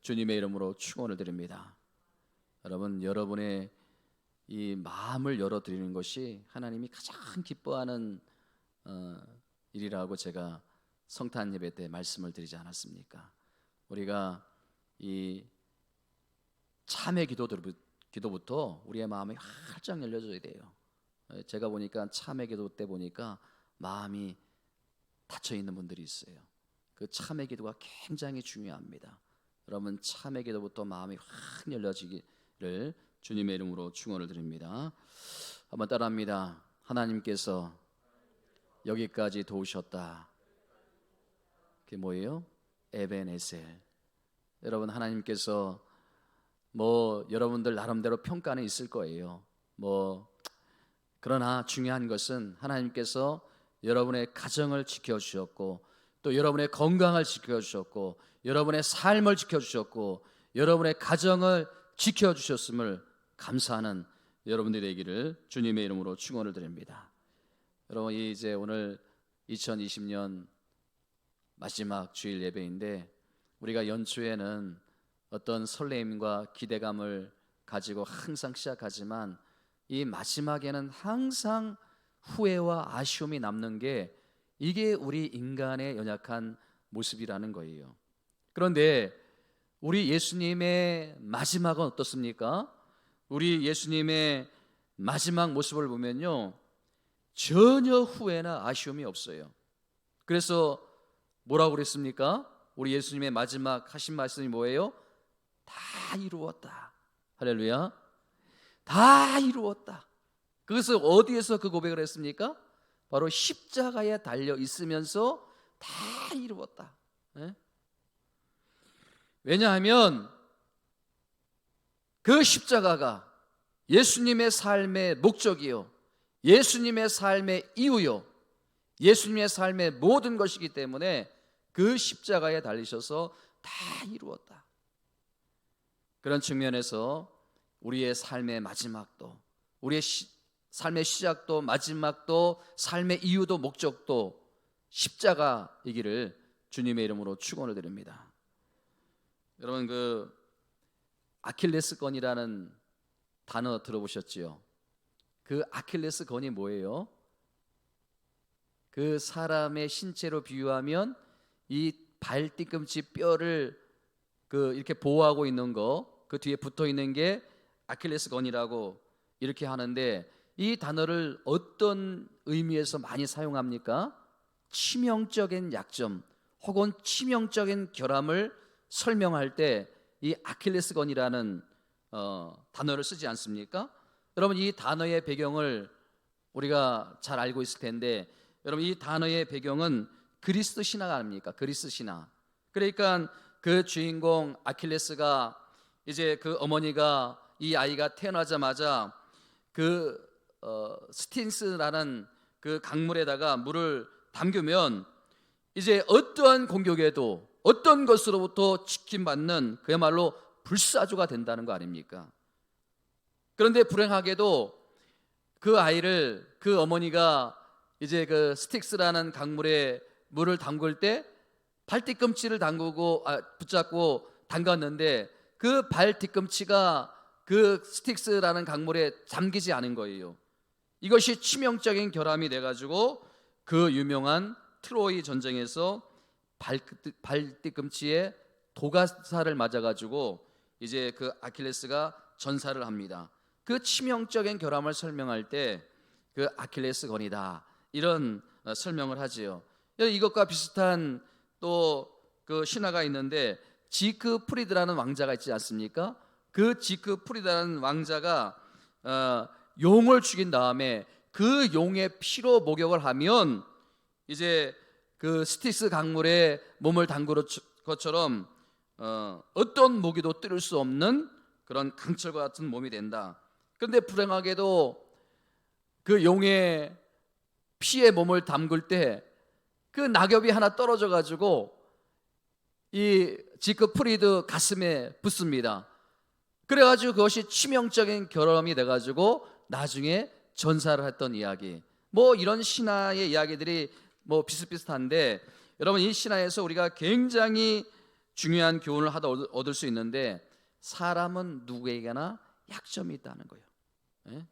주님의 이름으로 축원을 드립니다. 여러분, 여러분의 이 마음을 열어드리는 것이 하나님이 가장 기뻐하는 일이라고 제가 성탄 예배 때 말씀을 드리지 않았습니까? 우리가 이 참회 기도부터 우리의 마음이 활짝 열려져야 돼요. 제가 보니까 참회 기도 때 보니까 마음이 닫혀 있는 분들이 있어요. 그 참회 기도가 굉장히 중요합니다. 여러분, 참회 기도부터 마음이 확 열려지기를 주님의 이름으로 축원을 드립니다. 한번 따라합니다. 하나님께서 여기까지 도우셨다. 그게 뭐예요? 에베네셀. 여러분, 하나님께서 여러분들 나름대로 평가는 있을 거예요. 그러나 중요한 것은 하나님께서 여러분의 가정을 지켜주셨고, 또 여러분의 건강을 지켜주셨고, 여러분의 삶을 지켜주셨고, 여러분의 가정을 지켜주셨음을 감사하는 여러분들이 되기를 주님의 이름으로 축원을 드립니다. 여러분, 이제 오늘 2020년 마지막 주일 예배인데, 우리가 연초에는 어떤 설레임과 기대감을 가지고 항상 시작하지만 이 마지막에는 항상 후회와 아쉬움이 남는 게, 이게 우리 인간의 연약한 모습이라는 거예요. 그런데 우리 예수님의 마지막은 어떻습니까? 우리 예수님의 마지막 모습을 보면요, 전혀 후회나 아쉬움이 없어요. 그래서 뭐라고 그랬습니까? 우리 예수님의 마지막 하신 말씀이 뭐예요? 다 이루었다. 할렐루야. 다 이루었다. 그것을 어디에서 그 고백을 했습니까? 바로 십자가에 달려 있으면서 다 이루었다. 왜냐하면 그 십자가가 예수님의 삶의 목적이요, 예수님의 삶의 이유요, 예수님의 삶의 모든 것이기 때문에 그 십자가에 달리셔서 다 이루었다. 그런 측면에서 우리의 삶의 마지막도, 우리의 삶의 시작도 마지막도, 삶의 이유도 목적도 십자가이기를 주님의 이름으로 축원을 드립니다. 여러분, 그 아킬레스건이라는 단어 들어보셨지요? 그 아킬레스건이 뭐예요? 그 사람의 신체로 비유하면 이 발 뒤꿈치 뼈를 이렇게 보호하고 있는 거, 그 뒤에 붙어 있는 게 아킬레스건이라고 이렇게 하는데, 이 단어를 어떤 의미에서 많이 사용합니까? 치명적인 약점 혹은 치명적인 결함을 설명할 때 이 아킬레스건이라는 단어를 쓰지 않습니까? 여러분, 이 단어의 배경을 우리가 잘 알고 있을 텐데, 여러분, 이 단어의 배경은 그리스 신화가 아닙니까? 그리스 신화. 그러니까 그 주인공 아킬레스가, 이제 그 어머니가 이 아이가 태어나자마자 그 스틴스라는 그 강물에다가 물을 담그면 이제 어떠한 공격에도 어떤 것으로부터 지킴받는 그야말로 불사조가 된다는 거 아닙니까? 그런데 불행하게도 그 아이를, 그 어머니가 이제 그 스틱스라는 강물에 물을 담글 때 발 뒤꿈치를 붙잡고 담갔는데, 그 발 뒤꿈치가 그 스틱스라는 강물에 잠기지 않은 거예요. 이것이 치명적인 결함이 돼가지고 그 유명한 트로이 전쟁에서 발 뒤꿈치에 도가사를 맞아가지고 이제 그 아킬레스가 전사를 합니다. 그 치명적인 결함을 설명할 때 그 아킬레스건이다, 이런 설명을 하지요. 이것과 비슷한 또 그 신화가 있는데, 지크 프리드라는 왕자가 있지 않습니까? 그 지크 프리드라는 왕자가 용을 죽인 다음에 그 용의 피로 목욕을 하면 이제 그 스틱스 강물에 몸을 담그는 것처럼 어떤 무기도 뚫을 수 없는 그런 강철과 같은 몸이 된다. 그런데 불행하게도 그 용의 피에 몸을 담글 때 그 낙엽이 하나 떨어져 가지고 이 지크 프리드 가슴에 붙습니다. 그래가지고 그것이 치명적인 결함이 돼가지고 나중에 전사를 했던 이야기, 이런 신화의 이야기들이 비슷비슷한데, 여러분, 이 신화에서 우리가 굉장히 중요한 교훈을 하다 얻을 수 있는데 사람은 누구에게나 약점이 있다는 거예요. 예?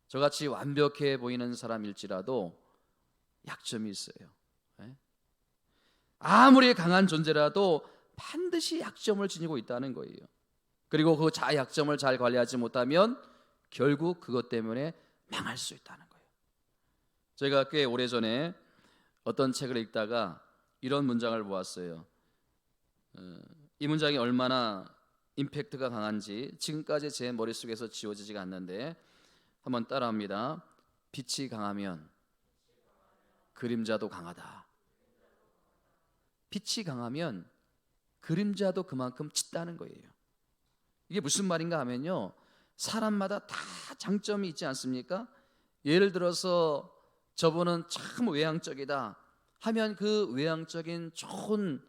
저같이 완벽해 보이는 사람일지라도 약점이 있어요. 예? 아무리 강한 존재라도 반드시 약점을 지니고 있다는 거예요. 그리고 그 약점을 잘 관리하지 못하면 결국 그것 때문에 망할 수 있다는 거예요. 제가 꽤 오래전에 어떤 책을 읽다가 이런 문장을 보았어요. 이 문장이 얼마나 임팩트가 강한지 지금까지 제 머릿속에서 지워지지가 않는데 한번 따라합니다. 빛이 강하면 그림자도 강하다. 빛이 강하면 그림자도 그만큼 짙다는 거예요. 이게 무슨 말인가 하면요, 사람마다 다 장점이 있지 않습니까? 예를 들어서 저분은 참 외향적이다 하면 그 외향적인 좋은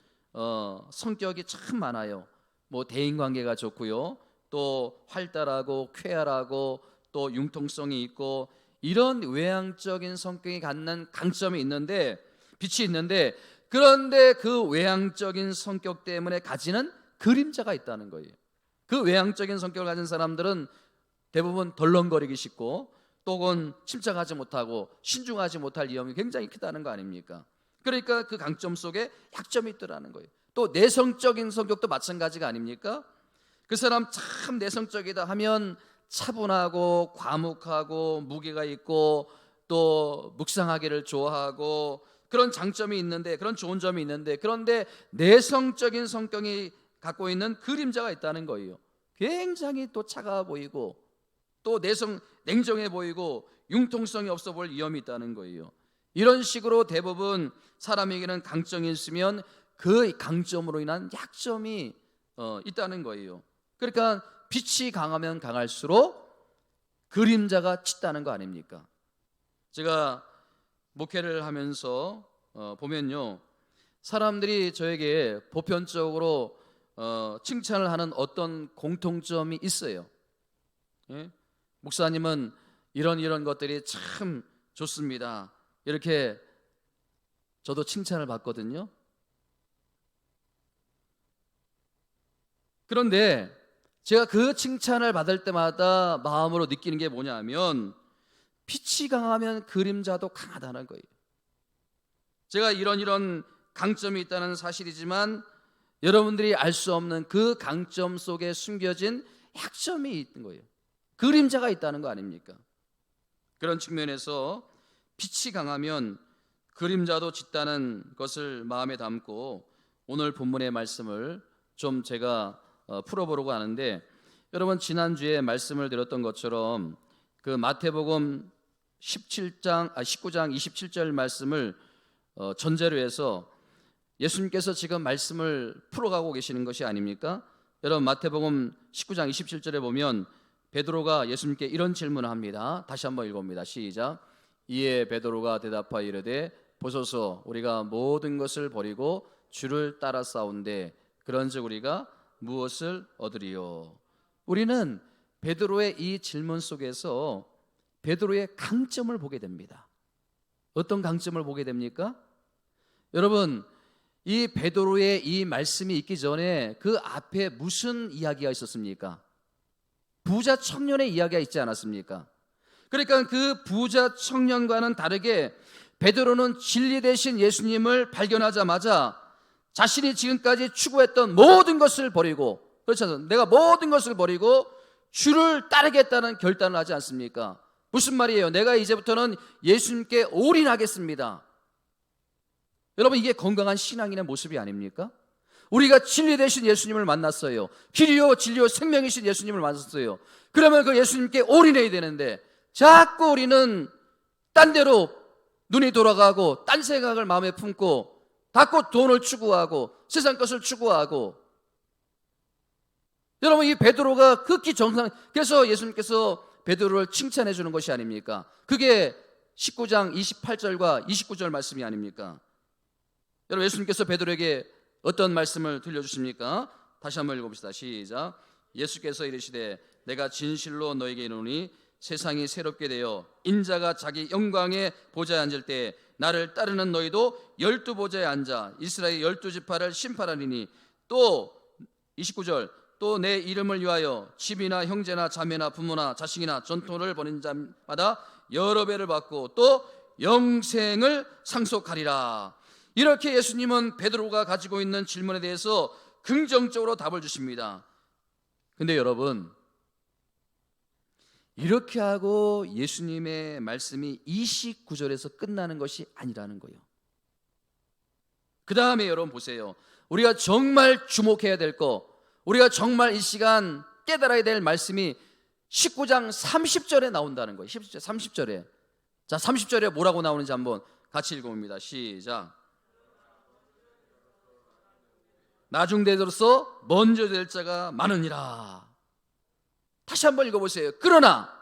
성격이 참 많아요. 뭐 대인관계가 좋고요, 또 활달하고 쾌활하고 또 융통성이 있고 이런 외향적인 성격이 갖는 강점이 있는데, 빛이 있는데, 그런데 그 외향적인 성격 때문에 가지는 그림자가 있다는 거예요. 그 외향적인 성격을 가진 사람들은 대부분 덜렁거리기 쉽고 또는 침착하지 못하고 신중하지 못할 위험이 굉장히 크다는 거 아닙니까? 그러니까 그 강점 속에 약점이 있더라는 거예요. 또 내성적인 성격도 마찬가지가 아닙니까? 그 사람 참 내성적이다 하면 차분하고 과묵하고 무게가 있고 또 묵상하기를 좋아하고 그런 장점이 있는데, 그런 좋은 점이 있는데, 그런데 내성적인 성격이 갖고 있는 그림자가 있다는 거예요. 굉장히 또 차가워 보이고 또 냉정해 보이고 융통성이 없어 보일 위험이 있다는 거예요. 이런 식으로 대부분 사람에게는 강점이 있으면 그 강점으로 인한 약점이 있다는 거예요. 그러니까 빛이 강하면 강할수록 그림자가 짙다는 거 아닙니까? 제가 목회를 하면서 보면요, 사람들이 저에게 보편적으로 칭찬을 하는 어떤 공통점이 있어요. 예? 목사님은 이런 것들이 참 좋습니다. 이렇게 저도 칭찬을 받거든요. 그런데 제가 그 칭찬을 받을 때마다 마음으로 느끼는 게 뭐냐면 빛이 강하면 그림자도 강하다는 거예요. 제가 이런 강점이 있다는 사실이지만 여러분들이 알 수 없는 그 강점 속에 숨겨진 약점이 있는 거예요. 그림자가 있다는 거 아닙니까? 그런 측면에서 빛이 강하면 그림자도 짙다는 것을 마음에 담고 오늘 본문의 말씀을 좀 제가 풀어보려고 하는데, 여러분 지난주에 말씀을 드렸던 것처럼 그 마태복음 19장 27절 말씀을 전제로 해서 예수님께서 지금 말씀을 풀어가고 계시는 것이 아닙니까? 여러분 마태복음 19장 27절에 보면 베드로가 예수님께 이런 질문을 합니다. 다시 한번 읽어봅니다. 시작. 이에 베드로가 대답하여 이르되 보소서 우리가 모든 것을 버리고 주를 따라 싸운데 그런즉 우리가 무엇을 얻으리요? 우리는 베드로의 이 질문 속에서 베드로의 강점을 보게 됩니다. 어떤 강점을 보게 됩니까? 여러분 이 베드로의 이 말씀이 있기 전에 그 앞에 무슨 이야기가 있었습니까? 부자 청년의 이야기가 있지 않았습니까? 그러니까 그 부자 청년과는 다르게 베드로는 진리 되신 예수님을 발견하자마자 자신이 지금까지 추구했던 모든 것을 버리고, 그렇죠? 내가 모든 것을 버리고 주를 따르겠다는 결단을 하지 않습니까? 무슨 말이에요? 내가 이제부터는 예수님께 올인하겠습니다. 여러분 이게 건강한 신앙인의 모습이 아닙니까? 우리가 진리 되신 예수님을 만났어요. 길이요 진리요 생명이신 예수님을 만났어요. 그러면 그 예수님께 올인해야 되는데 자꾸 우리는 딴 데로 눈이 돌아가고 딴 생각을 마음에 품고 자꾸 돈을 추구하고 세상 것을 추구하고. 여러분 이 베드로가 극히 정상, 그래서 예수님께서 베드로를 칭찬해 주는 것이 아닙니까? 그게 19장 28절과 29절 말씀이 아닙니까? 여러분 예수님께서 베드로에게 어떤 말씀을 들려주십니까? 다시 한번 읽어봅시다. 시작. 예수께서 이르시되 내가 진실로 너에게 이르노니 세상이 새롭게 되어 인자가 자기 영광의 보좌에 앉을 때 나를 따르는 너희도 12보좌에 앉아 이스라엘 12지파를 심판하리니 또 29절 또 내 이름을 위하여 집이나 형제나 자매나 부모나 자식이나 전토를 벌인 자마다 여러 배를 받고 또 영생을 상속하리라. 이렇게 예수님은 베드로가 가지고 있는 질문에 대해서 긍정적으로 답을 주십니다. 근데 여러분, 이렇게 하고 예수님의 말씀이 29절에서 끝나는 것이 아니라는 거예요. 그 다음에 여러분 보세요. 우리가 정말 주목해야 될 거, 우리가 정말 이 시간 깨달아야 될 말씀이 19장 30절에 나온다는 거예요. 30절에. 자, 30절에 뭐라고 나오는지 한번 같이 읽어봅니다. 시작. 나중되도록서 먼저 될 자가 많으니라. 다시 한번 읽어보세요. 그러나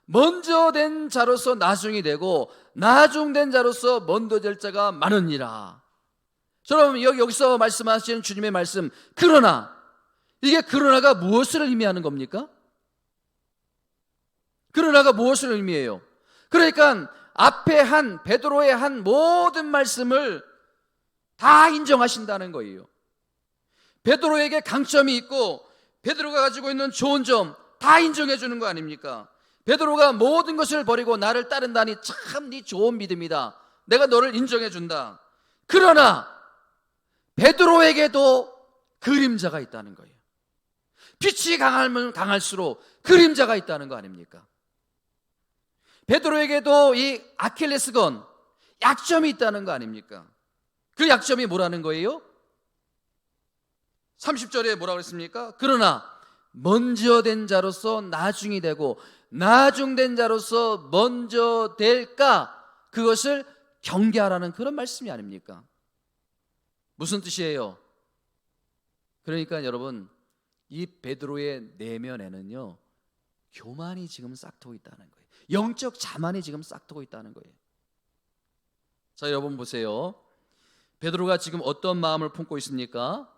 먼저 된 자로서 나중이 되고 나중된 자로서 먼저 될 자가 많으니라. 여러분, 여기서 말씀하시는 주님의 말씀, 그러나, 이게 그러나가 무엇을 의미하는 겁니까? 그러나가 무엇을 의미해요? 그러니까 앞에 한 베드로의 한 모든 말씀을 다 인정하신다는 거예요. 베드로에게 강점이 있고 베드로가 가지고 있는 좋은 점 다 인정해 주는 거 아닙니까? 베드로가 모든 것을 버리고 나를 따른다니 참 네 좋은 믿음이다. 내가 너를 인정해 준다. 그러나 베드로에게도 그림자가 있다는 거예요. 빛이 강하면 강할수록 그림자가 있다는 거 아닙니까? 베드로에게도 이 아킬레스건, 약점이 있다는 거 아닙니까? 그 약점이 뭐라는 거예요? 30절에 뭐라고 했습니까? 그러나 먼저 된 자로서 나중이 되고 나중된 자로서 먼저 될까, 그것을 경계하라는 그런 말씀이 아닙니까? 무슨 뜻이에요? 그러니까 여러분, 이 베드로의 내면에는요, 교만이 지금 싹트고 있다는 거예요. 영적 자만이 지금 싹트고 있다는 거예요. 자, 여러분 보세요. 베드로가 지금 어떤 마음을 품고 있습니까?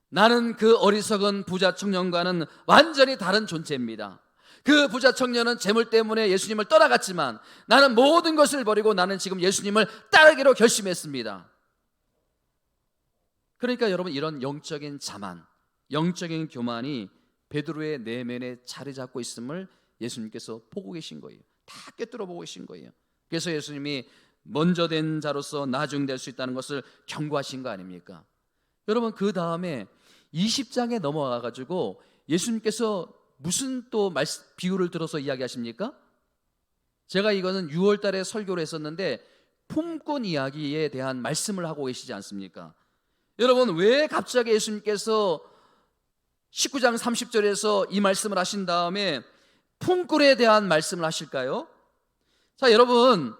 나는 그 어리석은 부자 청년과는 완전히 다른 존재입니다. 그 부자 청년은 재물 때문에 예수님을 떠나갔지만 나는 모든 것을 버리고 나는 지금 예수님을 따르기로 결심했습니다. 그러니까 여러분, 이런 영적인 자만, 영적인 교만이 베드로의 내면에 자리 잡고 있음을 예수님께서 보고 계신 거예요. 다 꿰뚫어 보고 계신 거예요. 그래서 예수님이 먼저 된 자로서 나중 될 수 있다는 것을 경고하신 거 아닙니까? 여러분, 그 다음에 20장에 넘어가 가지고 예수님께서 무슨 또 비유를 들어서 이야기하십니까? 제가 이거는 6월 달에 설교를 했었는데 품꾼 이야기에 대한 말씀을 하고 계시지 않습니까? 여러분, 왜 갑자기 예수님께서 19장 30절에서 이 말씀을 하신 다음에 품꾼에 대한 말씀을 하실까요? 자, 여러분,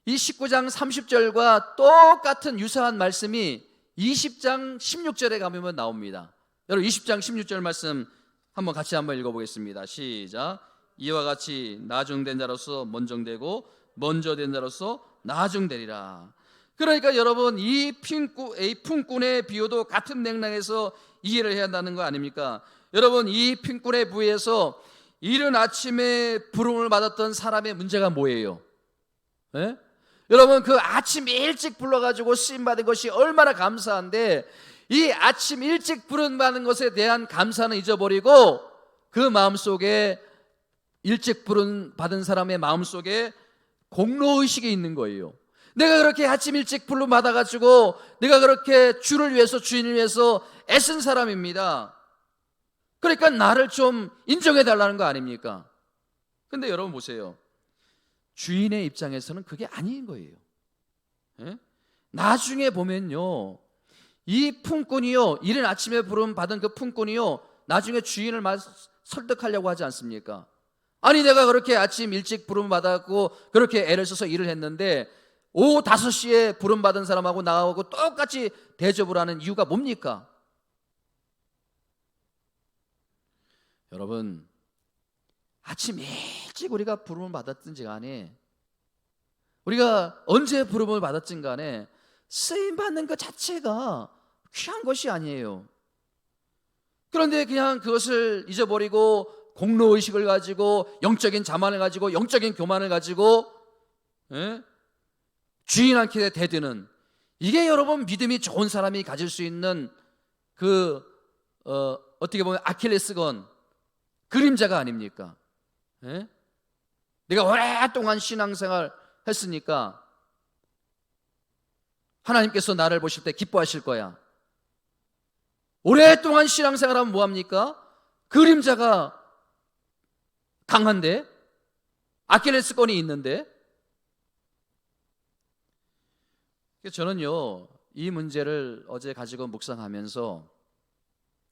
이 19장 30절과 똑같은 유사한 말씀이 20장 16절에 가면 나옵니다. 여러분, 20장 16절 말씀 한번 같이 한번 읽어보겠습니다. 시작. 이와 같이 나중된 자로서 먼저되고 먼저 된 자로서 나중되리라. 그러니까 여러분, 이 품꾼의 비유도 같은 맥락에서 이해를 해야 한다는 거 아닙니까? 여러분, 이 품꾼의 부에서 이른 아침에 부름을 받았던 사람의 문제가 뭐예요? 네? 여러분, 그 아침 일찍 불러가지고 쓰임받은 것이 얼마나 감사한데 이 아침 일찍 부름받은 것에 대한 감사는 잊어버리고 그 마음속에, 일찍 부름받은 사람의 마음속에 공로의식이 있는 거예요. 내가 그렇게 아침 일찍 부름받아가지고 내가 그렇게 주를 위해서, 주인을 위해서 애쓴 사람입니다. 그러니까 나를 좀 인정해달라는 거 아닙니까? 근데 여러분 보세요. 주인의 입장에서는 그게 아닌 거예요. 예? 나중에 보면요, 이 품꾼이요, 이른 아침에 부름 받은 그 품꾼이요, 나중에 주인을 설득하려고 하지 않습니까? 아니, 내가 그렇게 아침 일찍 부름 받았고 그렇게 애를 써서 일을 했는데 오후 5시에 부름 받은 사람하고 나하고 똑같이 대접을 하는 이유가 뭡니까? 여러분, 아침 일찍 우리가 부름을 받았든지 간에, 우리가 언제 부름을 받았든 간에 쓰임 받는 것 자체가 귀한 것이 아니에요. 그런데 그냥 그것을 잊어버리고 공로의식을 가지고, 영적인 자만을 가지고, 영적인 교만을 가지고, 예? 주인한테 대드는, 이게 여러분 믿음이 좋은 사람이 가질 수 있는 어떻게 보면 아킬레스건, 그림자가 아닙니까? 예? 내가 오랫동안 신앙생활 했으니까 하나님께서 나를 보실 때 기뻐하실 거야. 오랫동안 신앙생활하면 뭐합니까? 그림자가 강한데, 아킬레스건이 있는데. 저는요, 이 문제를 어제 가지고 묵상하면서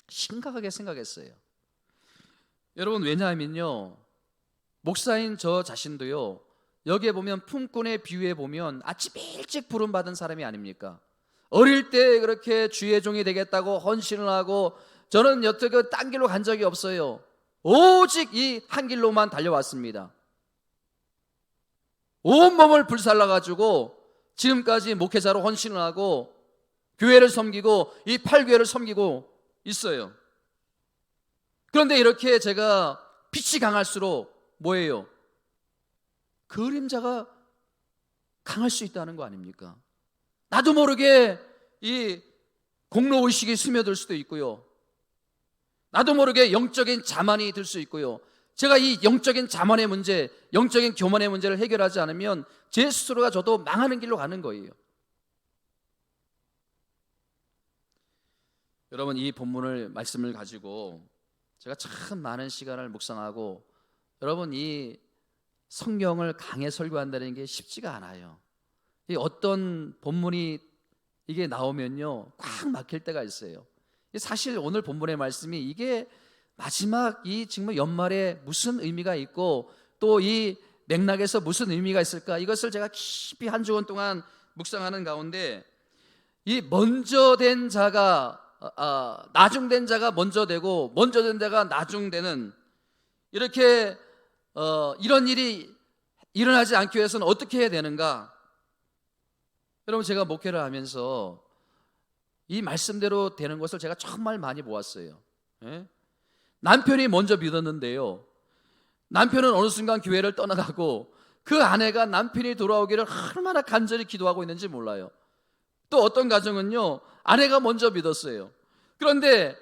심각하게 생각했어요. 여러분, 왜냐하면요, 목사인 저 자신도요, 여기에 보면 품꾼의 비유에 보면 아침 일찍 부름받은 사람이 아닙니까? 어릴 때 그렇게 주의 종이 되겠다고 헌신을 하고, 저는 여태껏 딴 길로 간 적이 없어요. 오직 이 한 길로만 달려왔습니다. 온몸을 불살라가지고 지금까지 목회자로 헌신을 하고 교회를 섬기고 이 8교회를 섬기고 있어요. 그런데 이렇게 제가 빛이 강할수록 뭐예요? 그림자가 강할 수 있다는 거 아닙니까? 나도 모르게 이 공로의식이 스며들 수도 있고요, 나도 모르게 영적인 자만이 들 수 있고요. 제가 이 영적인 자만의 문제, 영적인 교만의 문제를 해결하지 않으면 제 스스로가 저도 망하는 길로 가는 거예요. 여러분, 이 본문을 말씀을 가지고 제가 참 많은 시간을 묵상하고, 여러분, 이 성경을 강해 설교한다는 게 쉽지가 않아요. 이 어떤 본문이 이게 나오면요, 꽉 막힐 때가 있어요. 사실 오늘 본문의 말씀이 이게 마지막 이 지금 연말에 무슨 의미가 있고 또 이 맥락에서 무슨 의미가 있을까, 이것을 제가 깊이 한 주간 동안 묵상하는 가운데, 이 먼저 된 자가 나중된 자가 먼저 되고 먼저 된 자가 나중되는, 이렇게 이런 일이 일어나지 않기 위해서는 어떻게 해야 되는가? 여러분, 제가 목회를 하면서 이 말씀대로 되는 것을 제가 정말 많이 보았어요. 예? 남편이 먼저 믿었는데요, 남편은 어느 순간 교회를 떠나가고 그 아내가 남편이 돌아오기를 얼마나 간절히 기도하고 있는지 몰라요. 또 어떤 가정은요, 아내가 먼저 믿었어요. 그런데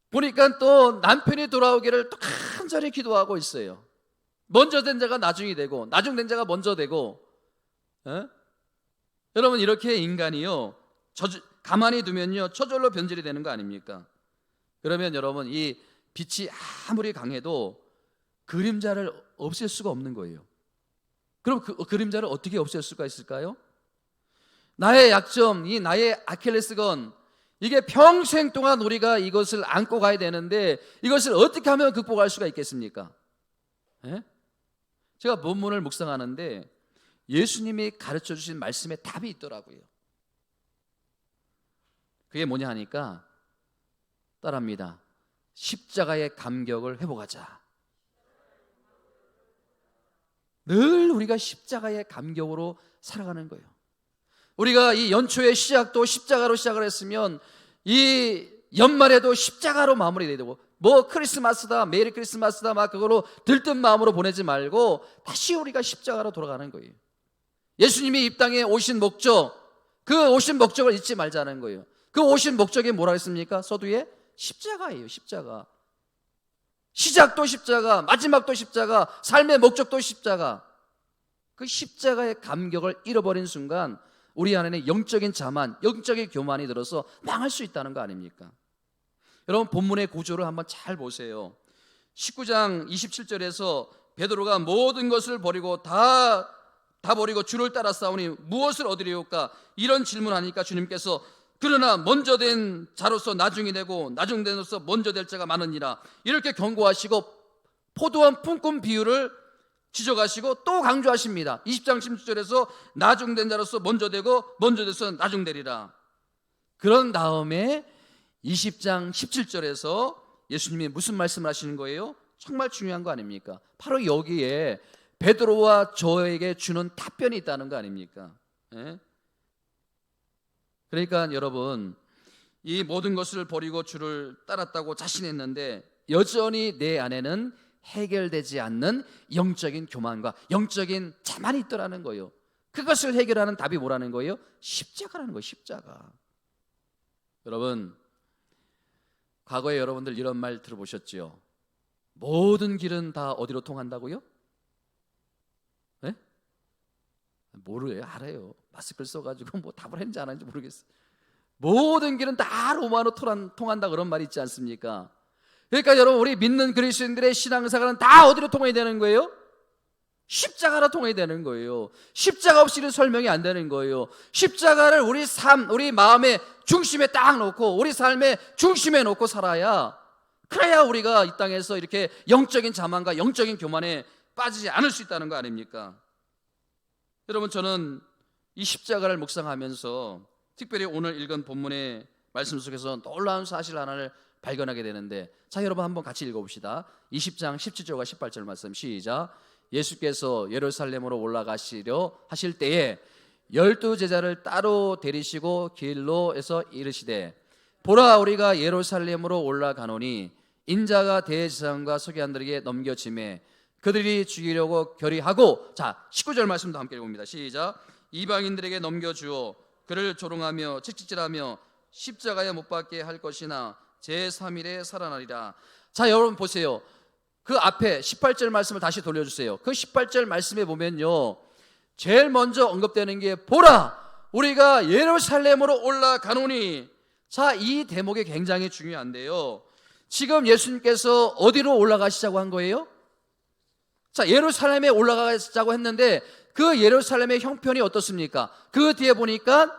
보니까 또 남편이 돌아오기를 또 간절히 기도하고 있어요. 먼저 된 자가 나중이 되고 나중된 자가 먼저 되고. 여러분, 이렇게 인간이요, 가만히 두면요 저절로 변질이 되는 거 아닙니까? 그러면 여러분, 이 빛이 아무리 강해도 그림자를 없앨 수가 없는 거예요. 그럼 그 그림자를 어떻게 없앨 수가 있을까요? 나의 약점, 이 나의 아킬레스건, 이게 평생 동안 우리가 이것을 안고 가야 되는데 이것을 어떻게 하면 극복할 수가 있겠습니까? 제가 본문을 묵상하는데 예수님이 가르쳐 주신 말씀에 답이 있더라고요. 그게 뭐냐 하니까 따라합니다. 십자가의 감격을 회복하자. 늘 우리가 십자가의 감격으로 살아가는 거예요. 우리가 이 연초의 시작도 십자가로 시작을 했으면 이 연말에도 십자가로 마무리돼야 되고, 뭐 크리스마스다, 메리 크리스마스다 막 그걸로 들뜬 마음으로 보내지 말고 다시 우리가 십자가로 돌아가는 거예요. 예수님이 이 땅에 오신 목적, 그 오신 목적을 잊지 말자는 거예요. 그 오신 목적이 뭐라 했습니까? 서두에 십자가예요. 십자가. 시작도 십자가, 마지막도 십자가, 삶의 목적도 십자가. 그 십자가의 감격을 잃어버린 순간 우리 안에는 영적인 자만, 영적인 교만이 들어서 망할 수 있다는 거 아닙니까? 여러분, 본문의 구조를 한번 잘 보세요. 19장 27절에서 베드로가 모든 것을 버리고 다 버리고 주를 따라 싸우니 무엇을 얻으리오까? 이런 질문하니까 주님께서 그러나 먼저 된 자로서 나중이 되고 나중된 자로서 먼저 될 자가 많으니라, 이렇게 경고하시고 포도원 품꾼 비유를 지적하시고 또 강조하십니다. 20장 16절에서 나중된 자로서 먼저 되고 먼저 돼서 나중되리라. 그런 다음에 20장 17절에서 예수님이 무슨 말씀을 하시는 거예요? 정말 중요한 거 아닙니까? 바로 여기에 베드로와 저에게 주는 답변이 있다는 거 아닙니까? 그러니까 여러분, 이 모든 것을 버리고 주를 따랐다고 자신했는데 여전히 내 안에는 해결되지 않는 영적인 교만과 영적인 자만이 있더라는 거예요. 그것을 해결하는 답이 뭐라는 거예요? 십자가라는 거예요. 십자가. 여러분, 과거에 여러분들 이런 말 들어보셨지요? 모든 길은 다 어디로 통한다고요? 네? 모르요. 알아요. 마스크를 써가지고 뭐 답을 했는지 안 했는지 모르겠어요. 모든 길은 다 로마로 통한다 그런 말이 있지 않습니까? 그러니까 여러분, 우리 믿는 그리스도인들의 신앙생활은 다 어디로 통해야 되는 거예요? 십자가로 통해야 되는 거예요. 십자가 없이는 설명이 안 되는 거예요. 십자가를 우리 삶, 우리 마음의 중심에 딱 놓고 우리 삶의 중심에 놓고 살아야, 그래야 우리가 이 땅에서 이렇게 영적인 자만과 영적인 교만에 빠지지 않을 수 있다는 거 아닙니까? 여러분, 저는 이 십자가를 묵상하면서 특별히 오늘 읽은 본문의 말씀 속에서 놀라운 사실 하나를 발견하게 되는데, 자, 여러분 한번 같이 읽어봅시다. 20장 17절과 18절 말씀 시작. 예수께서 예루살렘으로 올라가시려 하실 때에 12제자를 따로 데리시고 길로에서 이르시되, 보라, 우리가 예루살렘으로 올라가노니 인자가 대제사장과 서기관들에게 넘겨짐에 그들이 죽이려고 결의하고, 자 19절 말씀도 함께 읽어봅니다. 시작. 이방인들에게 넘겨주어 그를 조롱하며 채찍질하며 십자가에 못 박게 할 것이나 제3일에 살아나리라. 자, 여러분 보세요. 그 앞에 18절 말씀을 다시 돌려주세요. 그 18절 말씀에 보면요, 제일 먼저 언급되는 게 보라, 우리가 예루살렘으로 올라가노니. 자, 이 대목이 굉장히 중요한데요, 지금 예수님께서 어디로 올라가시자고 한 거예요? 자, 예루살렘에 올라가자고 했는데 그 예루살렘의 형편이 어떻습니까? 그 뒤에 보니까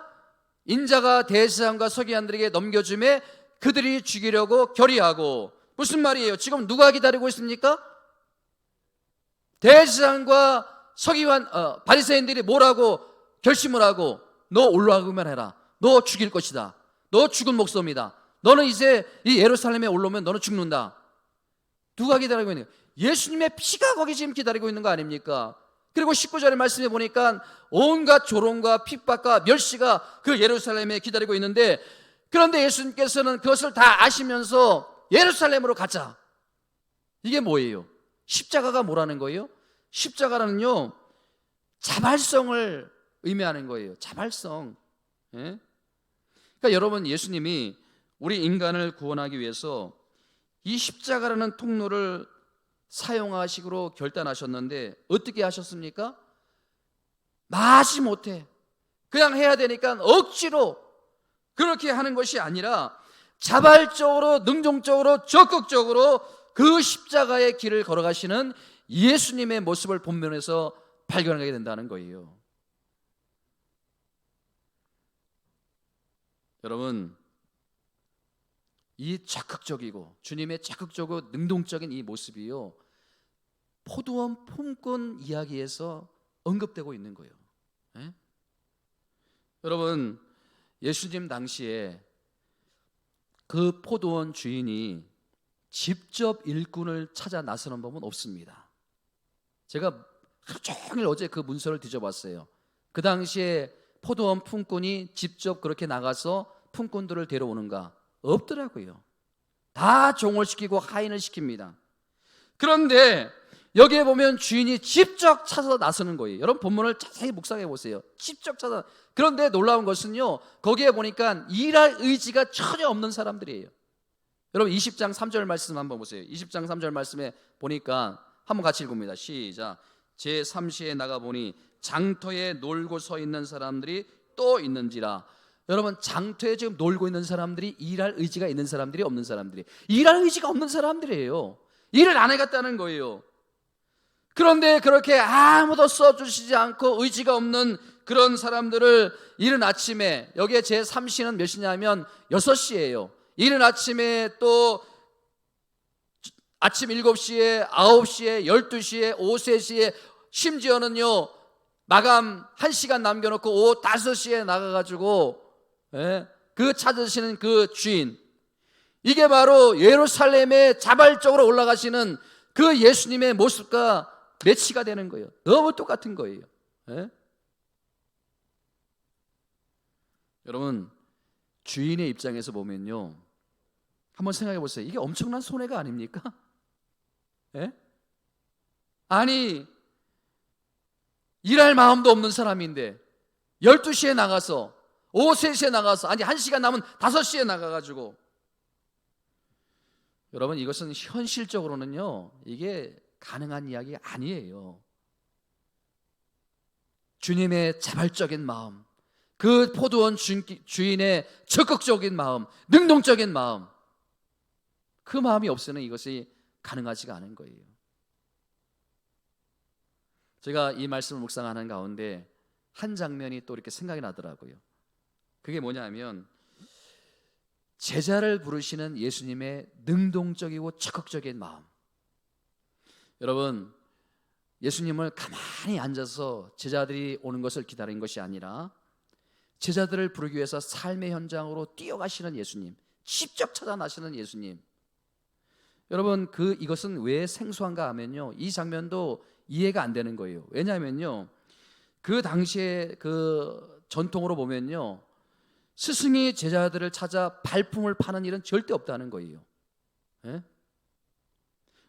인자가 대제사장과 서기관들에게 넘겨줌에 그들이 죽이려고 결의하고. 무슨 말이에요? 지금 누가 기다리고 있습니까? 대제사장과 서기관, 바리새인들이 뭐라고 결심을 하고, 너 올라가기만 해라. 너 죽일 것이다. 너 죽은 목숨이다. 너는 이제 이 예루살렘에 올라오면 너는 죽는다. 누가 기다리고 있는 거예요? 예수님의 피가 거기 지금 기다리고 있는 거 아닙니까? 그리고 19절의 말씀에 보니까 온갖 조롱과 핍박과 멸시가 그 예루살렘에 기다리고 있는데, 그런데 예수님께서는 그것을 다 아시면서 예루살렘으로 가자. 이게 뭐예요? 십자가가 뭐라는 거예요? 십자가는요, 자발성을 의미하는 거예요. 자발성. 예? 그러니까 여러분, 예수님이 우리 인간을 구원하기 위해서 이 십자가라는 통로를 사용하시기로 결단하셨는데 어떻게 하셨습니까? 마지못해 그냥 해야 되니까 억지로 그렇게 하는 것이 아니라 자발적으로, 능동적으로, 적극적으로 그 십자가의 길을 걸어가시는 예수님의 모습을 본면에서 발견하게 된다는 거예요. 여러분, 이 적극적이고 주님의 적극적이고 능동적인 이 모습이요, 포도원 품꾼 이야기에서 언급되고 있는 거예요. 예? 여러분, 예수님 당시에 그 포도원 주인이 직접 일꾼을 찾아 나서는 법은 없습니다. 제가 하루 종일 어제 그 문서를 뒤져봤어요. 그 당시에 포도원 품꾼이 직접 그렇게 나가서 품꾼들을 데려오는가? 없더라고요. 다 종을 시키고 하인을 시킵니다. 그런데 여기에 보면 주인이 직접 찾아서 나서는 거예요. 여러분, 본문을 자세히 묵상해 보세요. 직접 찾아. 그런데 놀라운 것은요, 거기에 보니까 일할 의지가 전혀 없는 사람들이에요. 여러분, 20장 3절 말씀 한번 보세요. 20장 3절 말씀에 보니까 한번 같이 읽습니다. 시작. 제3시에 나가보니 장터에 놀고 서 있는 사람들이 또 있는지라. 여러분, 장터에 지금 놀고 있는 사람들이 일할 의지가 있는 사람들이 없는 사람들이, 일할 의지가 없는 사람들이에요. 일을 안 해갔다는 거예요. 그런데 그렇게 아무도 써주시지 않고 의지가 없는 그런 사람들을 이른 아침에, 여기에 제3시는 몇 시냐면 6시예요. 이른 아침에 또 아침 7시에, 9시에, 12시에, 오후 3시에, 심지어는요 마감 1시간 남겨놓고 오후 5시에 나가가지고, 예? 그 찾으시는 그 주인, 이게 바로 예루살렘에 자발적으로 올라가시는 그 예수님의 모습과 매치가 되는 거예요. 너무 똑같은 거예요. 예? 여러분, 주인의 입장에서 보면요, 한번 생각해 보세요. 이게 엄청난 손해가 아닙니까? 예? 아니, 일할 마음도 없는 사람인데 12시에 나가서 오후 3시에 나가서, 아니 1시간 남은 5시에 나가가지고, 여러분 이것은 현실적으로는요 이게 가능한 이야기 아니에요. 주님의 자발적인 마음, 그 포도원 주인의 적극적인 마음, 능동적인 마음, 그 마음이 없으면 이것이 가능하지가 않은 거예요. 제가 이 말씀을 묵상하는 가운데 한 장면이 또 이렇게 생각이 나더라고요. 그게 뭐냐면 제자를 부르시는 예수님의 능동적이고 적극적인 마음. 여러분, 예수님을 가만히 앉아서 제자들이 오는 것을 기다린 것이 아니라 제자들을 부르기 위해서 삶의 현장으로 뛰어가시는 예수님, 직접 찾아 나시는 예수님. 여러분, 이것은 왜 생소한가 하면요, 이 장면도 이해가 안 되는 거예요. 왜냐하면요, 그 당시에 그 전통으로 보면요, 스승이 제자들을 찾아 발품을 파는 일은 절대 없다는 거예요. 예?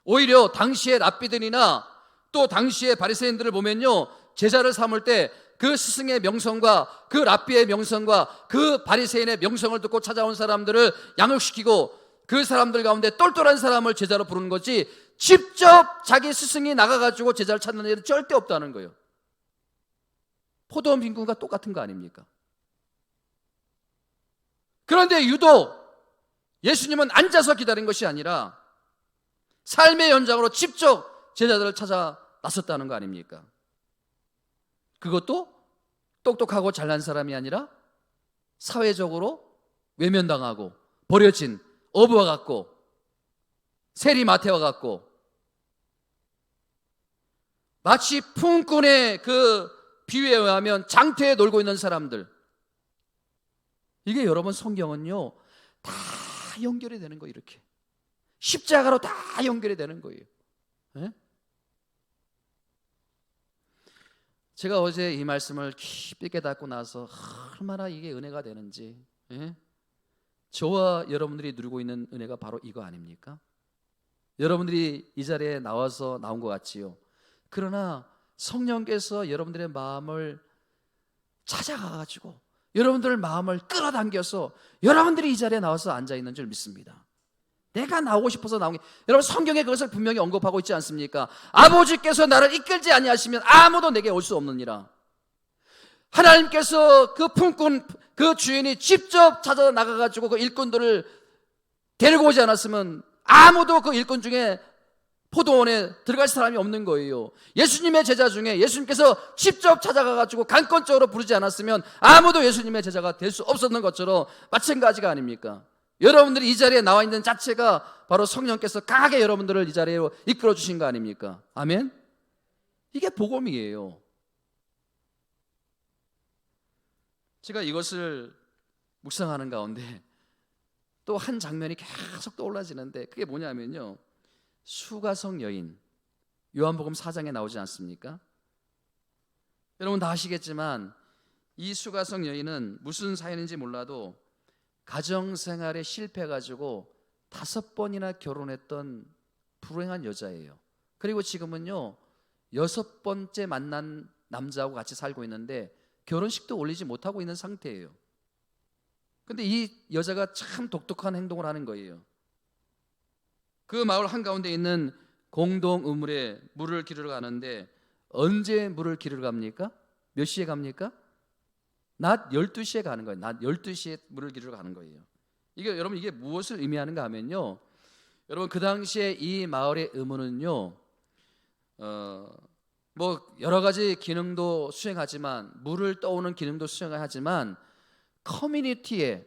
오히려 당시의 랍비들이나 또 당시의 바리새인들을 보면요, 제자를 삼을 때 그 스승의 명성과 그 랍비의 명성과 그 바리새인의 명성을 듣고 찾아온 사람들을 양육시키고 그 사람들 가운데 똘똘한 사람을 제자로 부르는 거지, 직접 자기 스승이 나가가지고 제자를 찾는 일은 절대 없다는 거예요. 포도원 빈군과 똑같은 거 아닙니까? 그런데 유독 예수님은 앉아서 기다린 것이 아니라 삶의 현장으로 직접 제자들을 찾아 나섰다는 거 아닙니까? 그것도 똑똑하고 잘난 사람이 아니라 사회적으로 외면당하고 버려진 어부와 같고 세리마태와 같고 마치 풍꾼의 그 비유에 의하면 장터에 놀고 있는 사람들. 이게 여러분 성경은요 다 연결이 되는 거예요. 이렇게 십자가로 다 연결이 되는 거예요. 네? 제가 어제 이 말씀을 깊이 깨닫고 나서 얼마나 이게 은혜가 되는지, 예? 저와 여러분들이 누리고 있는 은혜가 바로 이거 아닙니까? 여러분들이 이 자리에 나와서 나온 것 같지요. 그러나 성령께서 여러분들의 마음을 찾아가가지고 여러분들의 마음을 끌어당겨서 여러분들이 이 자리에 나와서 앉아있는 줄 믿습니다. 내가 나오고 싶어서 나온 게, 여러분 성경에 그것을 분명히 언급하고 있지 않습니까? 아버지께서 나를 이끌지 아니하시면 아무도 내게 올 수 없느니라. 하나님께서 그 품꾼, 그 주인이 직접 찾아 나가가지고 그 일꾼들을 데리고 오지 않았으면 아무도 그 일꾼 중에 포도원에 들어갈 사람이 없는 거예요. 예수님의 제자 중에 예수님께서 직접 찾아가가지고 간건적으로 부르지 않았으면 아무도 예수님의 제자가 될 수 없었는 것처럼 마찬가지가 아닙니까? 여러분들이 이 자리에 나와 있는 자체가 바로 성령께서 강하게 여러분들을 이 자리로 이끌어 주신 거 아닙니까? 아멘? 이게 복음이에요. 제가 이것을 묵상하는 가운데 또 한 장면이 계속 떠올라지는데, 그게 뭐냐면요, 수가성 여인, 요한복음 4장에 나오지 않습니까? 여러분 다 아시겠지만 이 수가성 여인은 무슨 사연인지 몰라도 가정생활에 실패해가지고 5번이나 결혼했던 불행한 여자예요. 그리고 지금은요 6번째 만난 남자하고 같이 살고 있는데 결혼식도 올리지 못하고 있는 상태예요. 근데 이 여자가 참 독특한 행동을 하는 거예요. 그 마을 한가운데 있는 공동 우물에 물을 기르러 가는데, 언제 물을 기르러 갑니까? 몇 시에 갑니까? 낮 12시에 가는 거예요. 낮 12시에 물을 기르러 가는 거예요. 이게 여러분 이게 무엇을 의미하는가 하면요, 여러분 그 당시에 이 마을의 의무는요 뭐 여러 가지 기능도 수행하지만, 물을 떠오는 기능도 수행하지만 커뮤니티에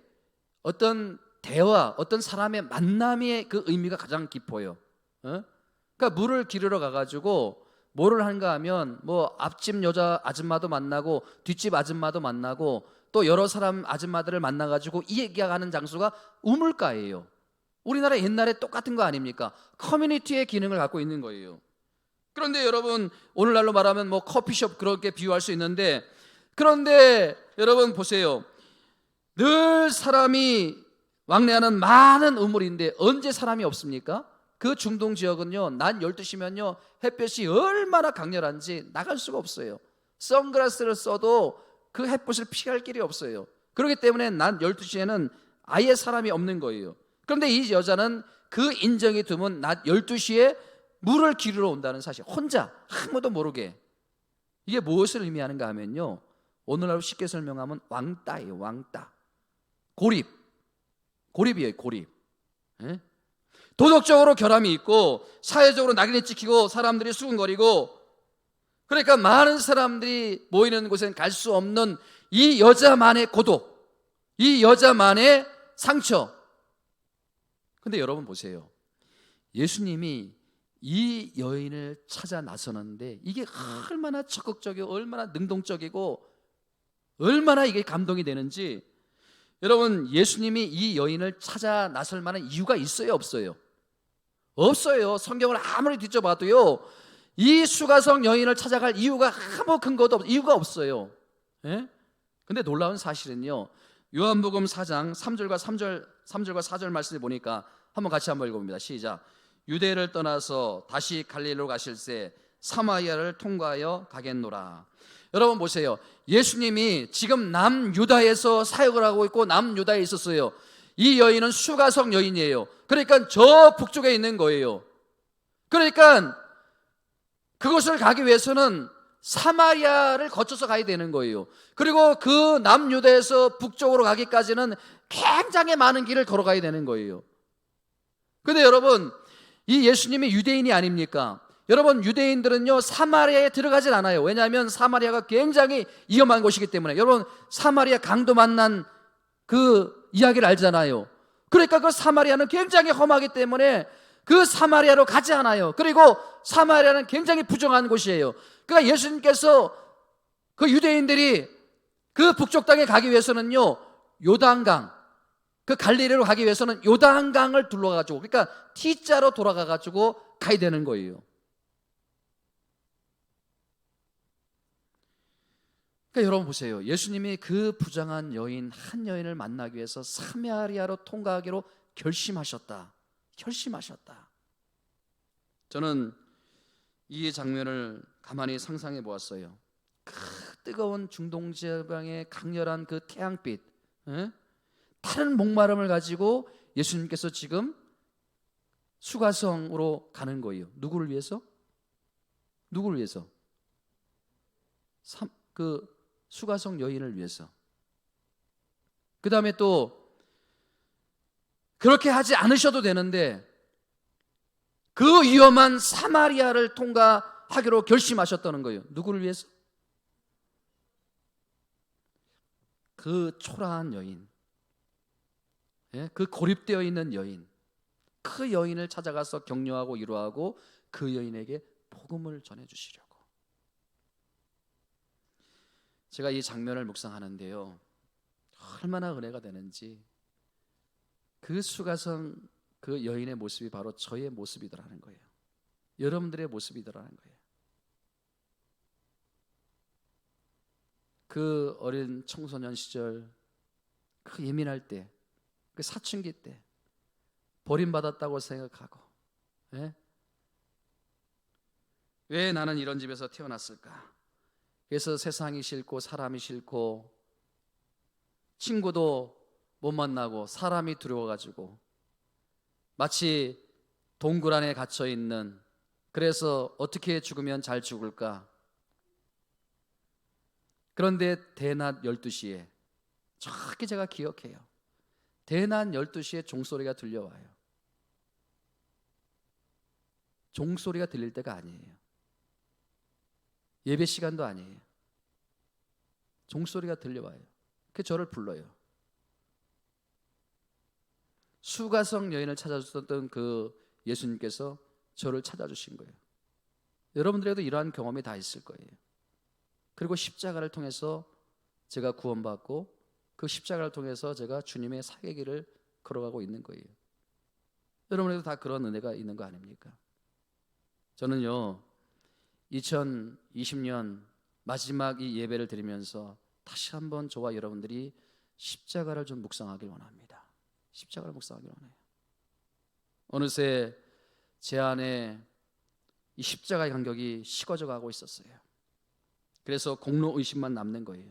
어떤 대화, 어떤 사람의 만남의 그 의미가 가장 깊어요. 그러니까 물을 기르러 가가지고 뭐를 하는가 하면 뭐 앞집 여자 아줌마도 만나고 뒷집 아줌마도 만나고 또 여러 사람 아줌마들을 만나가지고 이 얘기하는 장소가 우물가예요. 우리나라 옛날에 똑같은 거 아닙니까? 커뮤니티의 기능을 갖고 있는 거예요. 그런데 여러분 오늘날로 말하면 뭐 커피숍 그렇게 비유할 수 있는데, 그런데 여러분 보세요. 늘 사람이 왕래하는 많은 우물인데 언제 사람이 없습니까? 그 중동 지역은요 낮 12시면요 햇볕이 얼마나 강렬한지 나갈 수가 없어요. 선글라스를 써도 그 햇빛을 피할 길이 없어요. 그렇기 때문에 낮 12시에는 아예 사람이 없는 거예요. 그런데 이 여자는 그 인정이 드문 낮 12시에 물을 기르러 온다는 사실, 혼자 아무도 모르게. 이게 무엇을 의미하는가 하면요, 오늘날로 쉽게 설명하면 왕따예요. 왕따. 고립이에요. 고립. 예? 도덕적으로 결함이 있고 사회적으로 낙인이 찍히고 사람들이 수군거리고, 그러니까 많은 사람들이 모이는 곳엔 갈 수 없는 이 여자만의 고독, 이 여자만의 상처. 근데 여러분 보세요. 예수님이 이 여인을 찾아 나서는데 이게 얼마나 적극적이고 얼마나 능동적이고 얼마나 이게 감동이 되는지, 여러분, 예수님이 이 여인을 찾아 나설 만한 이유가 있어요, 없어요? 없어요. 성경을 아무리 뒤져봐도요, 이 수가성 여인을 찾아갈 이유가 아무 근거도 없어요. 이유가 없어요. 예? 근데 놀라운 사실은요, 요한복음 4장 3절과 4절 말씀을 보니까 한번 같이 한번 읽어봅니다. 시작. 유대를 떠나서 다시 갈릴리로 가실새 사마리아를 통과하여 가겠노라. 여러분 보세요. 예수님이 지금 남유다에서 사역을 하고 있고 남유다에 있었어요. 이 여인은 수가성 여인이에요. 그러니까 저 북쪽에 있는 거예요. 그러니까 그곳을 가기 위해서는 사마리아를 거쳐서 가야 되는 거예요. 그리고 그 남유다에서 북쪽으로 가기까지는 굉장히 많은 길을 걸어가야 되는 거예요. 그런데 여러분, 이 예수님이 유대인이 아닙니까? 여러분, 유대인들은요 사마리아에 들어가질 않아요. 왜냐하면 사마리아가 굉장히 위험한 곳이기 때문에. 여러분, 사마리아 강도 만난 그 이야기를 알잖아요. 그러니까 그 사마리아는 굉장히 험하기 때문에 그 사마리아로 가지 않아요. 그리고 사마리아는 굉장히 부정한 곳이에요. 그러니까 예수님께서 그 유대인들이 그 북쪽 땅에 가기 위해서는요, 요단강, 그 갈릴리로 가기 위해서는 요단강을 둘러가지고, 그러니까 T자로 돌아가가지고 가야 되는 거예요. 그러니까 여러분 보세요. 예수님이 그 부정한 여인, 한 여인을 만나기 위해서 사마리아로 통과하기로 결심하셨다. 저는 이 장면을 가만히 상상해 보았어요. 그 뜨거운 중동 지방의 강렬한 그 태양빛, 다른 목마름을 가지고 예수님께서 지금 수가성으로 가는 거예요. 누구를 위해서? 그 수가성 여인을 위해서. 그 다음에 또 그렇게 하지 않으셔도 되는데 그 위험한 사마리아를 통과하기로 결심하셨다는 거예요. 누구를 위해서? 그 초라한 여인, 그 고립되어 있는 여인, 그 여인을 찾아가서 격려하고 위로하고 그 여인에게 복음을 전해주시려고. 제가 이 장면을 묵상하는데요, 얼마나 은혜가 되는지. 그 수가성 그 여인의 모습이 바로 저의 모습이더라는 거예요. 여러분들의 모습이더라는 거예요. 그 어린 청소년 시절, 그 예민할 때, 그 사춘기 때 버림받았다고 생각하고, 왜 나는 이런 집에서 태어났을까? 그래서 세상이 싫고 사람이 싫고 친구도 못 만나고 사람이 두려워가지고 마치 동굴 안에 갇혀있는, 그래서 어떻게 죽으면 잘 죽을까? 그런데 대낮 12시에, 정확히 제가 기억해요. 대낮 12시에 종소리가 들려와요. 종소리가 들릴 때가 아니에요. 예배 시간도 아니에요. 종소리가 들려와요. 그 저를 불러요. 수가성 여인을 찾아주셨던 그 예수님께서 저를 찾아주신 거예요. 여러분들에도 이러한 경험이 다 있을 거예요. 그리고 십자가를 통해서 제가 구원받고 그 십자가를 통해서 제가 주님의 사역의 길을 걸어가고 있는 거예요. 여러분에도 다 그런 은혜가 있는 거 아닙니까? 저는요 2020년 마지막 이 예배를 드리면서 다시 한번 저와 여러분들이 십자가를 좀 묵상하길 원합니다. 십자가를 묵상하길 원해요. 어느새 제 안에 이 십자가의 간격이 식어져 가고 있었어요. 그래서 공로 의식만 남는 거예요.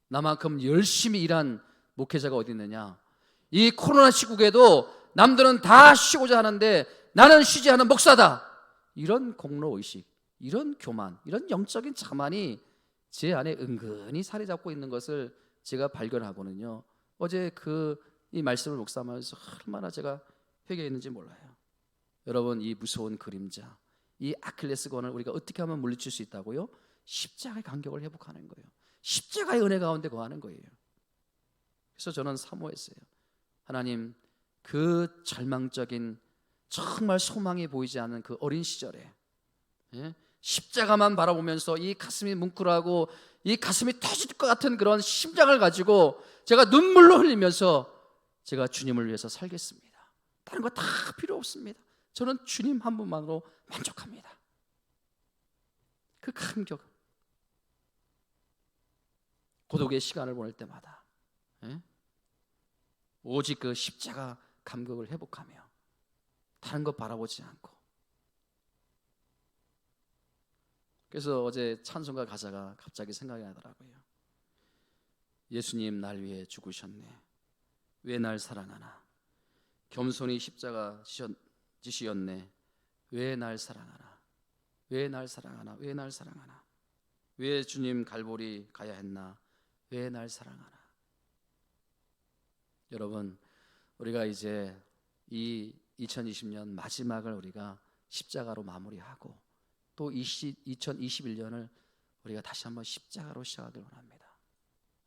나만큼 열심히 일한 목회자가 어디 있느냐. 이 코로나 시국에도 남들은 다 쉬고자 하는데 나는 쉬지 않은 목사다. 이런 공로 의식, 이런 교만, 이런 영적인 자만이 제 안에 은근히 자리 잡고 있는 것을 제가 발견하거든요. 어제 이 말씀을 묵상하면서 얼마나 제가 회개했는지 몰라요. 여러분, 이 무서운 그림자, 이 아킬레스건을 우리가 어떻게 하면 물리칠 수 있다고요? 십자가의 간격을 회복하는 거예요. 십자가의 은혜 가운데 거하는 거예요. 그래서 저는 사모했어요. 하나님, 그 절망적인 정말 소망이 보이지 않는 그 어린 시절에 십자가만 바라보면서 이 가슴이 뭉클하고 이 가슴이 터질 것 같은 그런 심장을 가지고 제가 눈물로 흘리면서 제가 주님을 위해서 살겠습니다. 다른 거 다 필요 없습니다. 저는 주님 한 분만으로 만족합니다. 그 감격, 고독의 시간을 보낼 때마다 오직 그 십자가 감격을 회복하며 다른 것 바라보지 않고. 그래서 어제 찬송가 가사가 갑자기 생각이 나더라고요. 예수님 날 위해 죽으셨네. 왜 날 사랑하나. 겸손히 십자가 지시었네. 왜 날 사랑하나. 왜 날 사랑하나. 왜 날 사랑하나. 왜 주님 갈보리 가야 했나. 왜 날 사랑하나. 여러분, 우리가 이제 이 2020년 마지막을 우리가 십자가로 마무리하고 또 2021년을 우리가 다시 한번 십자가로 시작하길 원합니다.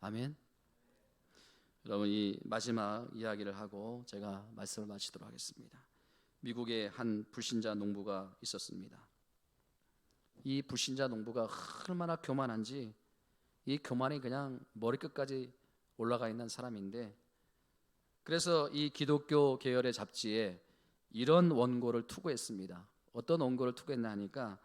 아멘. 여러분, 이 마지막 이야기를 하고 제가 말씀을 마치도록 하겠습니다. 미국에 한 불신자 농부가 있었습니다. 이 불신자 농부가 얼마나 교만한지, 이 교만이 그냥 머리끝까지 올라가 있는 사람인데, 그래서 이 기독교 계열의 잡지에 이런 원고를 투고했습니다. 어떤 원고를 투고했나 하니까,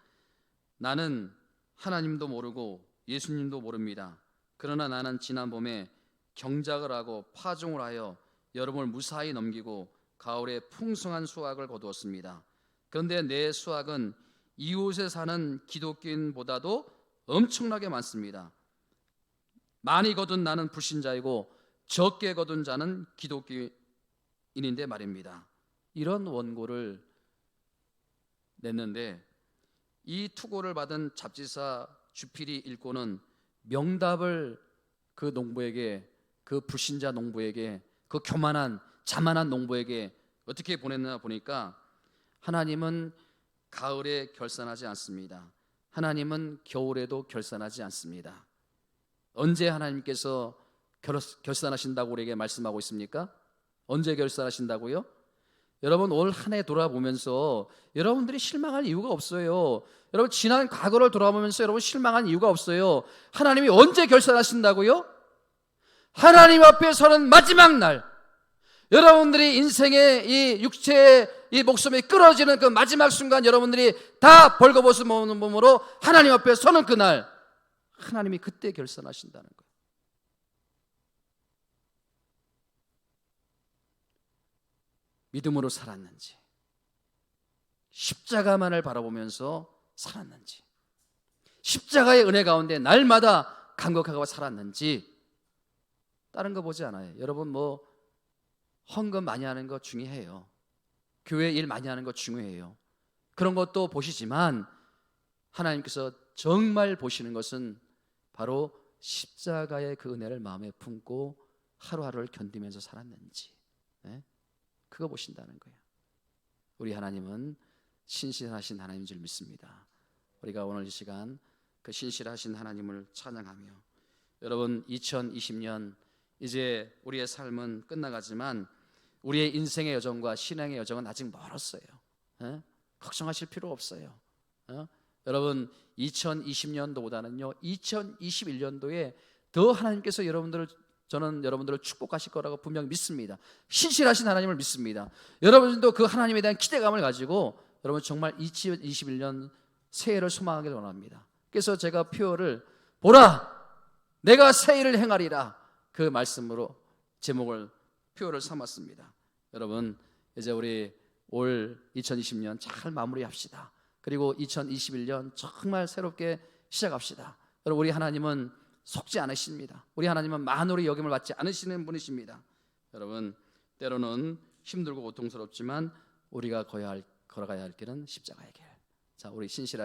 나는 하나님도 모르고 예수님도 모릅니다. 그러나 나는 지난 봄에 경작을 하고 파종을 하여 여름을 무사히 넘기고 가을에 풍성한 수확을 거두었습니다. 그런데 내 수확은 이웃에 사는 기독교인보다도 엄청나게 많습니다. 많이 거둔 나는 불신자이고 적게 거둔 자는 기독교인인데 말입니다. 이런 원고를 냈는데, 이 투고를 받은 잡지사 주필이 읽고는 명답을 그 농부에게, 그 불신자 농부에게, 그 교만한 자만한 농부에게 어떻게 보냈나 보니까, 하나님은 가을에 결산하지 않습니다. 하나님은 겨울에도 결산하지 않습니다. 언제 하나님께서 결산하신다고 우리에게 말씀하고 있습니까? 언제 결산하신다고요? 여러분, 올 한 해 돌아보면서 여러분들이 실망할 이유가 없어요. 여러분, 지난 과거를 돌아보면서 여러분 실망한 이유가 없어요. 하나님이 언제 결산하신다고요? 하나님 앞에 서는 마지막 날, 여러분들이 인생의 이 육체의 이 목숨이 끊어지는 그 마지막 순간, 여러분들이 다 벌거벗은 몸으로 하나님 앞에 서는 그날, 하나님이 그때 결산하신다는 거예요. 믿음으로 살았는지, 십자가만을 바라보면서 살았는지, 십자가의 은혜 가운데 날마다 간곡하고 살았는지, 다른 거 보지 않아요. 여러분, 헌금 많이 하는 거 중요해요. 교회 일 많이 하는 거 중요해요. 그런 것도 보시지만 하나님께서 정말 보시는 것은 바로 십자가의 그 은혜를 마음에 품고 하루하루를 견디면서 살았는지, 그거 보신다는 거예요. 우리 하나님은 신실하신 하나님인 줄 믿습니다. 우리가 오늘 이 시간 그 신실하신 하나님을 찬양하며, 여러분, 2020년 이제 우리의 삶은 끝나가지만 우리의 인생의 여정과 신앙의 여정은 아직 멀었어요. 걱정하실 필요 없어요. 여러분, 2020년도보다는요 2021년도에 더 하나님께서 저는 여러분들을 축복하실 거라고 분명히 믿습니다. 신실하신 하나님을 믿습니다. 여러분도 그 하나님에 대한 기대감을 가지고 여러분 정말 2021년 새해를 소망하길 원합니다. 그래서 제가 표어를 보라 내가 새해를 행하리라, 그 말씀으로 표어를 삼았습니다. 여러분, 이제 우리 올 2020년 잘 마무리합시다. 그리고 2021년 정말 새롭게 시작합시다. 여러분, 우리 하나님은 속지 않으십니다. 우리 하나님은 만으로 여김을 받지 않으시는 분이십니다. 여러분, 때로는 힘들고 고통스럽지만 우리가 걸어가야 할 길은 십자가의 길. 자, 우리 신실하신